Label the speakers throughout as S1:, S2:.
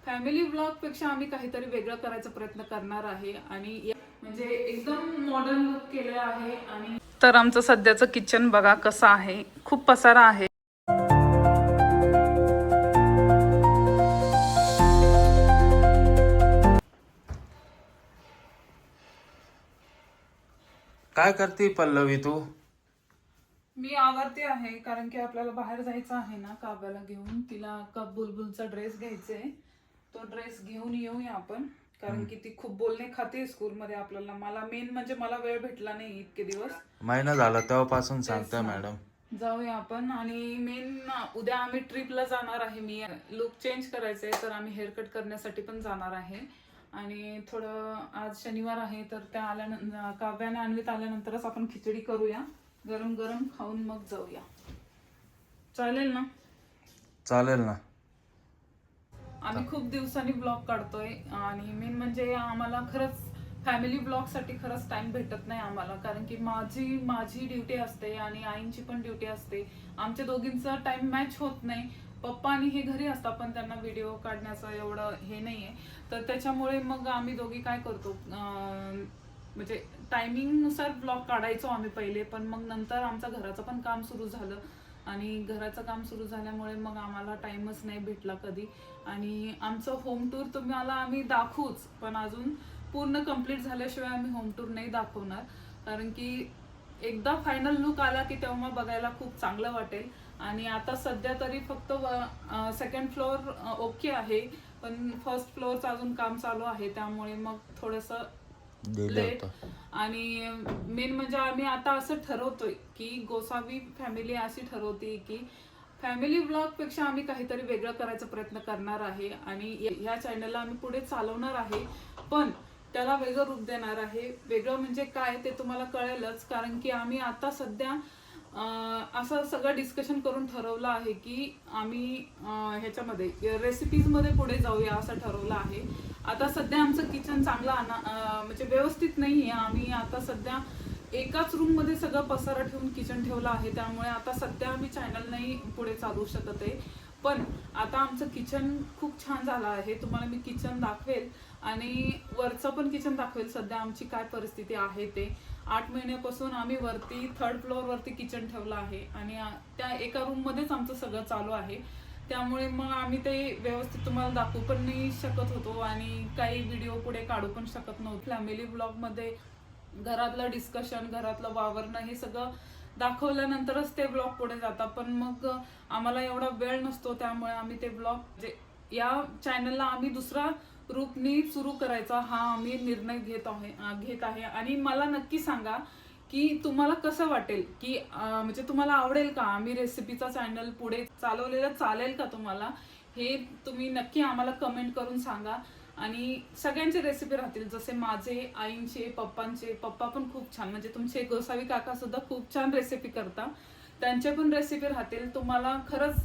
S1: Family blog पेक्षा आम्ही काहीतरी वेगळं करायचा प्रयत्न करणार आहे आणि म्हणजे एकदम मॉडर्न लुक केलं आहे. आणि तर आमचं सध्याचं किचन बघा कसं आहे, खूप पसारा आहे.
S2: काय करते पल्लवी तू?
S1: मी आवरते आहे कारण की आपल्याला बाहेर जायचं आहे ना काव्याला घेऊन. तिला बुलबुलचा ड्रेस घ्यायचा आहे. तो ड्रेस घेऊन येऊया आपण, कारण की ती खूप बोलणे खाते स्कूलमध्ये आपल्याला. मला मेन म्हणजे मला वेळ भेटला नाही इतके दिवस,
S2: महिना झाला तेव्हापासून सांगतोय मॅडम.
S1: जाऊया आपण. आणि मेन उद्या आम्ही ट्रिपला जाणार आहे. मी लुक चेंज करायचंय तर आम्ही हेअरकट करण्यासाठी पण जाणार आहे. आणि थोडं आज शनिवार आहे तर त्या आल्यानंतर काव्याने अन्वित आल्यानंतरच आपण खिचडी करूया, गरम गरम खाऊन मग जाऊया. चालेल ना?
S2: चालेल ना.
S1: आम्ही खूप दिवसांनी ब्लॉग काढतोय आणि मेन म्हणजे आम्हाला खरंच फॅमिली ब्लॉग साठी खरंच टाइम भेटत नाही आम्हाला, कारण की माझी ड्युटी असते आणि आईंची पण ड्युटी असते. आमच्या दोघींचा टाइम मॅच होत नाही. पप्पा आणि हे घरी असतात पण त्यांना व्हिडिओ काढण्याचं एवढं हे नाहीये. तर त्याच्यामुळे मग आम्ही दोघी काय करतो, म्हणजे टायमिंग नुसार ब्लॉग काढायचो आम्ही पहिले, पण मग नंतर आमचं घराचं पण काम सुरू झालं आणि घराचं काम सुरू झाल्यामुळे मग आम्हाला टाइमच नाही भेटला कधी. आणि आमचं होम टूर तुम्हाला आम्ही दाखवूच, पण अजून पूर्ण कंप्लीट झाल्याशिवाय आम्ही होम टूर नाही दाखवणार, कारण की एकदा फायनल लुक आला की तेव्हा बघायला खूप चांगलं वाटेल. आणि आता सध्या तरी फक्त सेकंड फ्लोअर ओके आहे, पण फर्स्ट फ्लोअरचं अजून काम चालू आहे, त्यामुळे मग थोडंसं लेट. आणि मेन म्हणजे आम्ही आता असं ठरवतोय की गोसावी फॅमिली अशी ठरवते की फॅमिली ब्लॉग पेक्षा आम्ही काहीतरी वेगळं करायचा प्रयत्न करणार आहे. आणि ह्या चॅनलला आम्ही पुढे चालवणार आहे, पण त्याला वेगळं रूप देणार आहे. वेगळं म्हणजे काय ते तुम्हाला कळेलच, कारण की आम्ही आता सध्या असं सगळं डिस्कशन करून ठरवलं आहे की आम्ही ह्याच्यामध्ये रेसिपीज मध्ये पुढे जाऊया असं ठरवलं आहे. आता सध्या आमचं किचन चांगलं म्हणजे व्यवस्थित नाहीये. आम्ही आता सध्या एकाच रूम मध्ये सगळं पसारा ठेवून किचन ठेवलं आहे, त्यामुळे आता सध्या आम्ही चॅनल नाही पुढे चालवू शकत आहे. पण आता आमचं किचन खूप छान झालं आहे. तुम्हाला मी किचन दाखवेल आणि वरचं पण किचन दाखवेल सध्या आमची काय परिस्थिती आहे ते. 8 महिन्यापासून आम्ही वरती 3rd फ्लोअर वरती किचन ठेवलं आहे आणि त्या एका रूम मध्येच आमचं सगळं चालू आहे. त्यामुळे मग आम्ही ते व्यवस्थित तुम्हाला दाखवू पण नाही शकत होतो आणि काही व्हिडिओ पुढे काढू पण शकत नव्हतो. फॅमिली ब्लॉग मध्ये घरातलं डिस्कशन, घरातलं वावरणं हे सगळं दाखवल्यानंतरच ते ब्लॉग पुढे जातात, पण मग आम्हाला एवढा वेळ नसतो. त्यामुळे आम्ही ते ब्लॉग या चॅनलला आम्ही दुसरा रूपनी सुरू करायचा हा आम्ही निर्णय घेत आहे. आणि मला नक्की सांगा की तुम्हाला कसं वाटेल, की म्हणजे तुम्हाला आवडेल का आम्ही रेसिपीचा चॅनल पुढे चालवलेलं, चालेल का तुम्हाला, हे तुम्ही नक्की आम्हाला कमेंट करून सांगा. आणि सगळ्यांचे रेसिपी राहतील, जसे माझे, आईंचे, पप्पांचे. पप्पा पण खूप छान, म्हणजे तुमचे गोसावी काका सुद्धा खूप छान रेसिपी करतात, त्यांच्या पण रेसिपी राहतील. तुम्हाला खरंच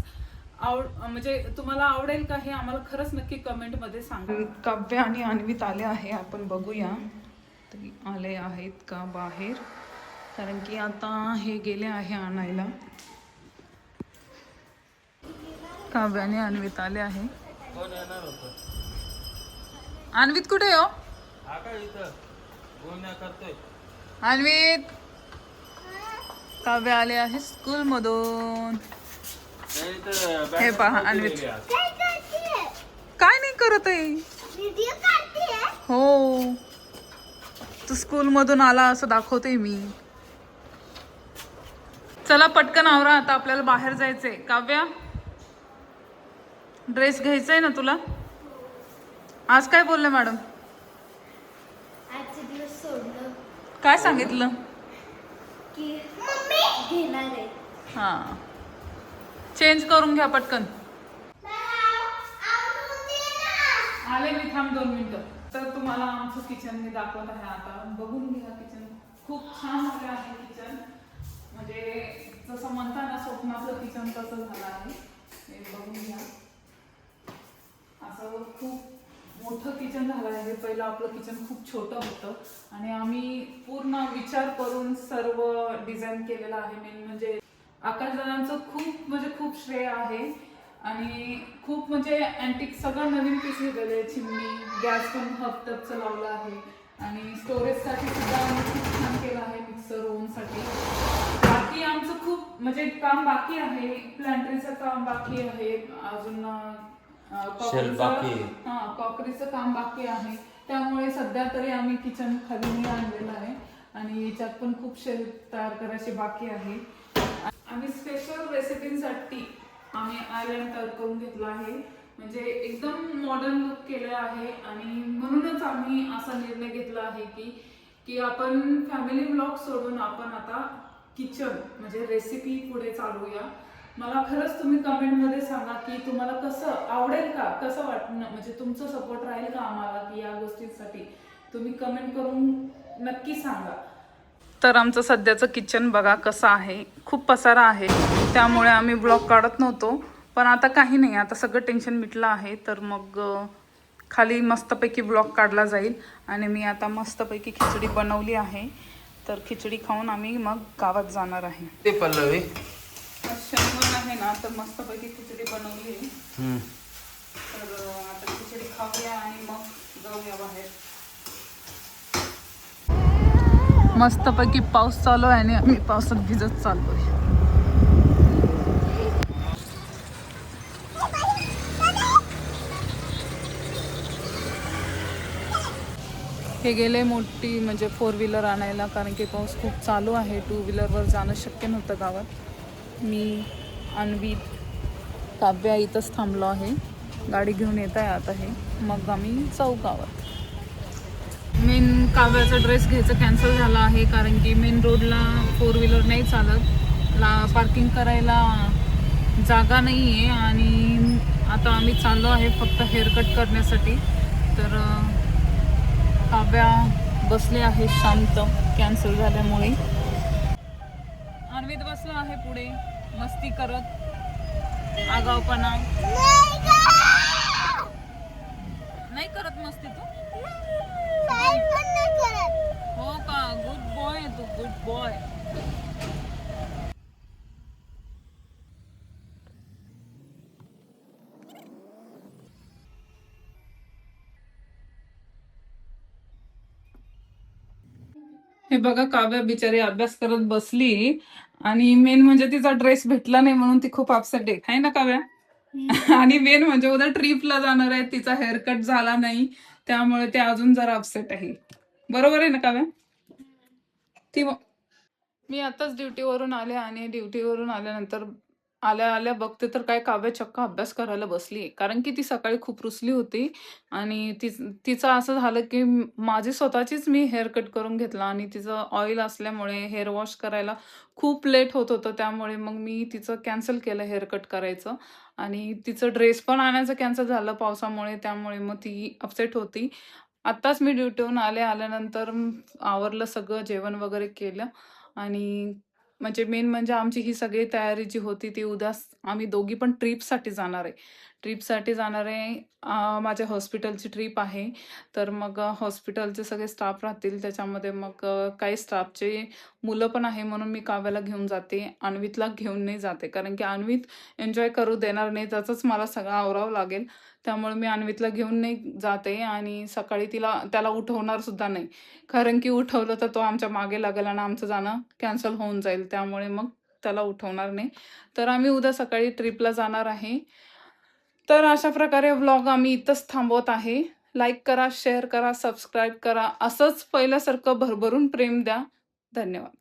S1: म्हणजे तुम्हाला आवडेल का हे आम्हाला खरंच नक्की कमेंट मध्ये सांगा. काव्य आणि अन्वित आले आहे, आपण बघूया तरी आले आहेत का बाहेर, कारण की आता हे गेले आहे आणायला. काव्य आणि अन्वित आले आहे.
S2: कोण येणार होतं?
S1: अन्वित कुठे हो?
S2: हा काय इथं बोलण्या करतोय.
S1: अन्वित, काव्य आले आहे स्कूल मधून. हे पहा अन्वित काय नाही करत आहे. हो, तू स्कूल मधून आला असं दाखवते मी. चला पटकन आवरा, आता आपल्याला बाहेर जायचंय. काव्या, ड्रेस घ्यायचाय ना तुला? आज काय बोलले मॅडम?
S3: आजचे दिवस सोडलं
S1: काय सांगितलं?
S3: की घेणार आहे.
S1: हा, चेंज करून घ्या पटकन. आले मी, थांब 2 मिनिटं. तर तुम्हाला आमचं किचन मी दाखवत आहे. आता बघून घ्या, किचन खूप छान झालं आहे. किचन म्हणजे जसं म्हणता ना स्वप्नातलं किचन तसं झालं आहे. हे बघून घ्या, असं खूप मोठं किचन झालं आहे. पहिलं आपलं किचन खूप छोटं होतं आणि आम्ही पूर्ण विचार करून सर्व डिझाईन केलेलं आहे. मेन म्हणजे आकाशदादांचं खूप म्हणजे खूप श्रेय आहे. आणि खूप म्हणजे अँटिक सगळं नवीन पीस घेतलेले आहे. चिमणी, गॅस पण हप्त्याचं लावलं आहे आणि स्टोरेजसाठी सुद्धा आम्ही खूप छान केलं आहे, मिक्सर ओव्हनसाठी. बाकी आमचं खूप म्हणजे काम बाकी आहे, प्लॅन्ट्रीचं काम बाकी आहे, अजून
S2: शेल्फ बाकी आहे.
S1: कॉकरीचं काम बाकी आहे. त्यामुळे सध्या तरी आम्ही किचन खाली नाही आणलेलं आहे आणि याच्यात पण खूप शेल्फ तयार करायचे बाकी आहे. आम्ही स्पेशल रेसिपींसाठी आम्ही आयलँड तयार करून घेतला आहे, म्हणजे एकदम मॉडर्न लुक केलं आहे आणि म्हणूनच आम्ही असा निर्णय घेतला आहे की आपण फॅमिली ब्लॉग सोडून आपण आता किचन म्हणजे रेसिपी पुढे चालूया. मला खरंच तुम्ही कमेंटमध्ये सांगा की तुम्हाला कसं आवडेल का, कसं वाटणं, म्हणजे तुमचं सपोर्ट राहील का आम्हाला की या गोष्टींसाठी. तुम्ही कमेंट करून नक्की सांगा. तर आमचं सध्याचं किचन बघा कसं आहे, खूप पसारा आहे, त्यामुळे आम्ही ब्लॉग काढत नव्हतो. पण आता काही नाही, आता सगळं टेन्शन मिटलं आहे. तर मग खाली मस्तपैकी ब्लॉग काढला जाईल आणि मी आता मस्तपैकी खिचडी बनवली आहे. तर खिचडी खाऊन आम्ही मग गावात जाणार आहे.
S2: ते पल्लवी
S1: शनिवार आहे ना, तर मस्तपैकी खिचडी बनवली आहे. तर आता खिचडी खाऊया आणि मग जाऊया बाहेर. मस्तपैकी पाऊस चालू आहे आणि आम्ही पावसात भिजत चाललोय. हे गेले मोठी म्हणजे 4 व्हीलर आणायला, कारण की पाऊस खूप चालू आहे. 2 व्हीलरवर जाणं शक्य नव्हतं गावात. मी अन्वित, काव्या इथंच थांबलो आहे. गाडी घेऊन येत आहे आता हे, मग आम्ही जाऊ गावात. मेन काव्याचा ड्रेस घ्यायचं कॅन्सल झाला आहे, कारण की मेन रोडला 4 व्हीलर नाही चालत, पार्किंग करायला जागा नाही आहे. आणि आता आम्ही चाललो आहे फक्त हेअरकट करण्यासाठी. तर काव्या बसले आहे शांत कॅन्सल झाल्यामुळे. अन्वित बसला आहे पुढे मस्ती करत, आगाऊपणा नाही करत मस्ती तू. हो का, गुड बॉय तू, गुड बॉय. हे बघा, काव्या बिचारी अभ्यास करत बसली आणि मेन म्हणजे तिचा ड्रेस भेटला नाही म्हणून ती खूप अपसेट आहे ना काव्या. आणि मेन म्हणजे उद्या ट्रिपला जाणार आहे, तिचा हेअरकट झाला नाही, त्यामुळे ते अजून जरा अपसेट आहे. बरोबर आहे ना काव्या. ती मी आताच ड्युटीवरून आले आणि ड्युटीवरून आल्यानंतर आल्या आल्या बघते तर काय काव्य चक्क अभ्यास करायला बसली, कारण की ती सकाळी खूप रुसली होती. आणि तिचं असं झालं की माझी स्वतःचीच मी हेअर कट करून घेतला आणि तिचं ऑइल असल्यामुळे हेअर वॉश करायला खूप लेट होत होतं, त्यामुळे मग मी तिचं कॅन्सल केलं हेअर कट करायचं. आणि तिचं ड्रेस पण आणायचं कॅन्सल झालं पावसामुळे, त्यामुळे मग ती अपसेट होती. आत्ताच मी ड्युटीहून आल्यानंतर आवरलं सगळं, जेवण वगैरे केलं. आणि म्हणजे मेन म्हणजे आमची ही सगळी तयारी जी होती ती उद्या आम्ही दोघी पण ट्रिपसाठी जाणार आहे. ट्रिपसाठी जाणार आहे. माझ्या हॉस्पिटलची ट्रिप आहे. तर मग हॉस्पिटलचे सगळे स्टाफ राहतील, त्याच्यामध्ये मग काही स्टाफचे मुलं पण आहे, म्हणून मी काव्याला घेऊन जाते. अन्वितला घेऊन नाही जाते, कारण की अन्वित एन्जॉय करू देणार नाही, त्याचंच मला सगळं आवरावं लागेल. त्यामुळे मी अन्वितला घेऊन नाही जाते आणि सकाळी त्याला उठवणार सुद्धा नाही, कारण की उठवलं तर तो आमच्या मागे लागेल आणि आमचं जाणं कॅन्सल होऊन जाईल, त्यामुळे मग त्याला उठवणार नाही. तर आम्ही उद्या सकाळी ट्रिपला जाणार आहे. तर अशा प्रकारे व्लॉग आम्ही इथंच थांबवत आहे. लाईक करा, शेअर करा, सबस्क्राईब करा, असंच पहिल्यासारखं भरभरून प्रेम द्या. धन्यवाद.